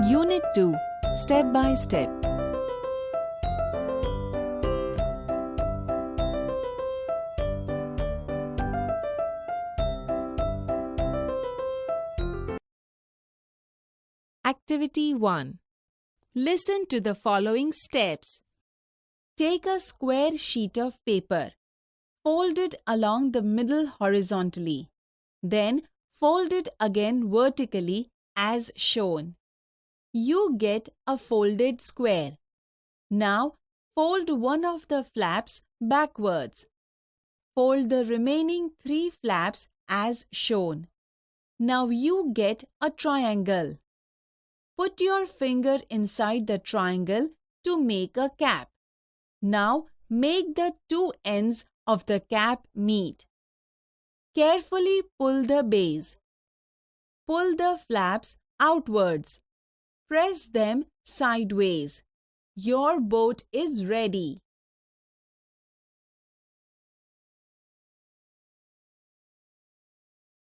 Unit 2. Step by Step. Activity 1. Listen to the following steps. Take a square sheet of paper. Fold it along the middle horizontally. Then fold it again vertically as shown. You get a folded square. Now fold one of the flaps backwards. Fold the remaining 3 flaps as shown. Now you get a triangle. Put your finger inside the triangle to make a cap. Now make the 2 ends of the cap meet. Carefully pull the base. Pull the flaps outwards. Press them sideways. Your boat is ready.